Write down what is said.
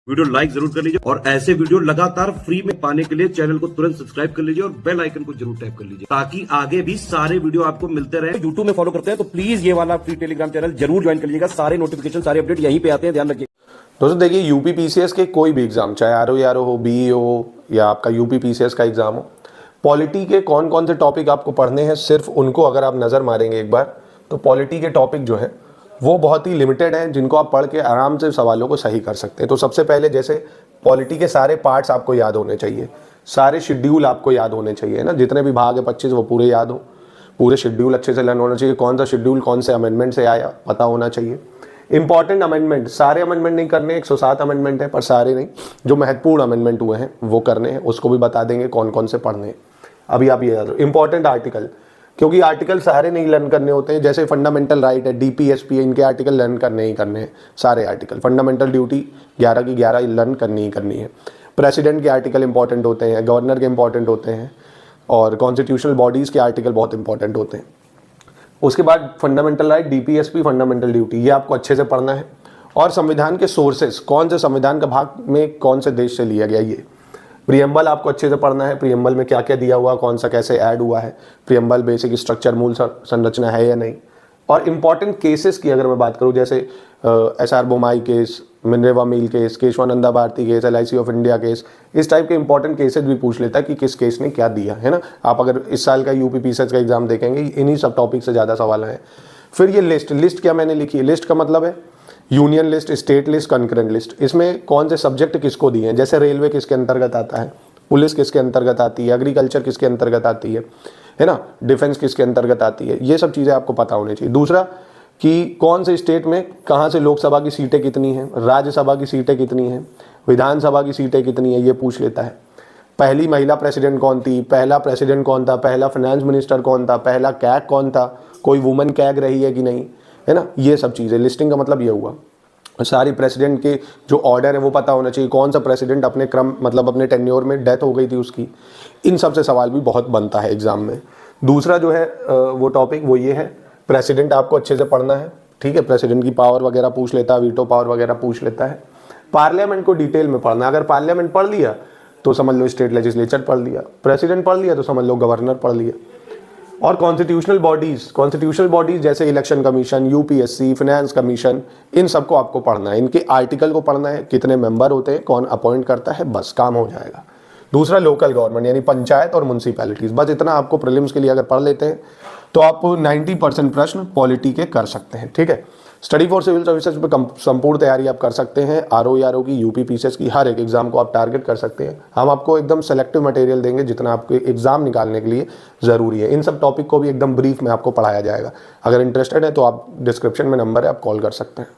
Video like जरूर कर लीजिए और ऐसे वीडियो लगातार फ्री में पाने के लिए चैनल को तुरंत सब्सक्राइब कर लीजिए और बेल आइकन को जरूर टैप कर लीजिए ताकि आगे भी सारे वीडियो आपको मिलते रहे। यूट्यूब में फॉलो करते हैं तो प्लीज ये वाला फ्री टेलीग्राम चैनल जरूर ज्वाइन कर लीजिएगा। सारे नोटिफिकेशन सारे अपडेट यहीं पे आते हैं, ध्यान रखिए। दोस्तों देखिए, यूपी पीसीएस के कोई भी एग्जाम, चाहे आरओ हो, बीई हो या आपका यूपी पीसीएस का एग्जाम हो, पॉलिटी के कौन कौन से टॉपिक आपको पढ़ने हैं, सिर्फ उनको अगर आप नज़र मारेंगे एक बार तो पॉलिटी के टॉपिक जो है वो बहुत ही लिमिटेड हैं, जिनको आप पढ़ के आराम से सवालों को सही कर सकते हैं। तो सबसे पहले जैसे पॉलिटी के सारे पार्ट्स आपको याद होने चाहिए, सारे शेड्यूल आपको याद होने चाहिए ना, जितने भी भाग है 25 वो पूरे याद हो, पूरे शेड्यूल अच्छे से लर्न होना चाहिए। कौन सा शेड्यूल कौन से अमेंडमेंट से आया पता होना चाहिए। इंपॉर्टेंट अमेंडमेंट, सारे अमेंडमेंट नहीं करने, 107 अमेंडमेंट है पर सारे नहीं, जो महत्वपूर्ण अमेंडमेंट हुए हैं वो करने हैं, उसको भी बता देंगे कौन कौन से पढ़ने हैं। अभी आप ये याद रखो, इंपॉर्टेंट आर्टिकल, क्योंकि आर्टिकल सारे नहीं लर्न करने होते हैं। जैसे फंडामेंटल राइट है, डीपीएसपी है, इनके आर्टिकल लर्न करने ही करने हैं, सारे आर्टिकल। फंडामेंटल ड्यूटी 11 की 11 लर्न करनी ही करनी है। प्रेसिडेंट के आर्टिकल इंपॉर्टेंट होते हैं, गवर्नर के इंपॉर्टेंट होते हैं, और कॉन्स्टिट्यूशनल बॉडीज़ के आर्टिकल बहुत इंपॉर्टेंट होते हैं। उसके बाद fundamental right, DPSP, fundamental duty, ये आपको अच्छे से पढ़ना है। और संविधान के सोर्सेस, कौन से संविधान का भाग में कौन से देश से लिया गया, ये प्रियम्बल आपको अच्छे से पढ़ना है। प्रियम्बल में क्या क्या दिया हुआ, कौन सा कैसे ऐड हुआ है, प्रियम्बल बेसिक स्ट्रक्चर, मूल संरचना है या नहीं। और इम्पॉर्टेंट केसेस की अगर मैं बात करूं, जैसे SR Bommai case, Minerva mill case, Kesavananda Bharati case, LIC of India case, इस टाइप के इंपॉर्टेंट केसेस भी पूछ लेता है कि किस केस ने क्या दिया है ना। आप अगर इस साल का यूपी पीसीएस का एग्जाम देखेंगे, इन्हीं सब टॉपिक से ज़्यादा सवाल हैं। फिर ये लिस्ट क्या मैंने लिखी है, लिस्ट का मतलब है union list, state list, concurrent list. इसमें कौन से सब्जेक्ट किसको दिए हैं, जैसे रेलवे किसके अंतर्गत आता है, पुलिस किसके अंतर्गत आती है, एग्रीकल्चर किसके अंतर्गत आती है ना, डिफेंस किसके अंतर्गत आती है, ये सब चीज़ें आपको पता होनी चाहिए। दूसरा कि कौन से स्टेट में कहाँ से लोकसभा की सीटें कितनी हैं, राज्यसभा की सीटें कितनी हैं, विधानसभा की सीटें कितनी हैं, ये पूछ लेता है। पहली महिला प्रेसिडेंट कौन थी, पहला प्रेसिडेंट कौन था, पहला फाइनेंस मिनिस्टर कौन था, पहला कैग कौन था, कोई वुमेन कैग रही है कि नहीं, है ना, ये सब चीज़ें। लिस्टिंग का मतलब ये हुआ, सारी प्रेसिडेंट के जो ऑर्डर है वो पता होना चाहिए, कौन सा प्रेसिडेंट अपने क्रम मतलब अपने टेन्योर में डेथ हो गई थी उसकी। इन सब से सवाल भी बहुत बनता है एग्जाम में। दूसरा जो है वो टॉपिक वो ये है, प्रेसिडेंट आपको अच्छे से पढ़ना है, ठीक है। प्रेसिडेंट की पावर वगैरह पूछ लेता है, वीटो पावर वगैरह पूछ लेता है। पार्लियामेंट को डिटेल में पढ़ना, अगर पार्लियामेंट पढ़ लिया तो समझ लो स्टेट लेजिस्लेचर पढ़ लिया, प्रेसिडेंट पढ़ लिया तो समझ लो गवर्नर पढ़ लिया। और कॉन्स्टिट्यूशनल बॉडीज जैसे election commission, UPSC, finance commission, इन सबको आपको पढ़ना है, इनके आर्टिकल को पढ़ना है, कितने मेंबर होते हैं, कौन अपॉइंट करता है, बस काम हो जाएगा। दूसरा लोकल गवर्नमेंट यानी पंचायत और म्यूनसिपैलिटीज, बस इतना आपको प्रीलिम्स के लिए अगर पढ़ लेते हैं तो आप 90% प्रश्न पॉलिटी के कर सकते हैं, ठीक है। स्टडी फॉर सिविल सर्विसेज पे संपूर्ण तैयारी आप कर सकते हैं। आरओ की, यूपी पीसीएस की, हर एक एग्जाम को आप टारगेट कर सकते हैं। हम आपको एकदम सेलेक्टिव मटेरियल देंगे जितना आपके एग्जाम निकालने के लिए ज़रूरी है। इन सब टॉपिक को भी एकदम ब्रीफ में आपको पढ़ाया जाएगा। अगर इंटरेस्टेड है तो आप डिस्क्रिप्शन में नंबर है, आप कॉल कर सकते हैं।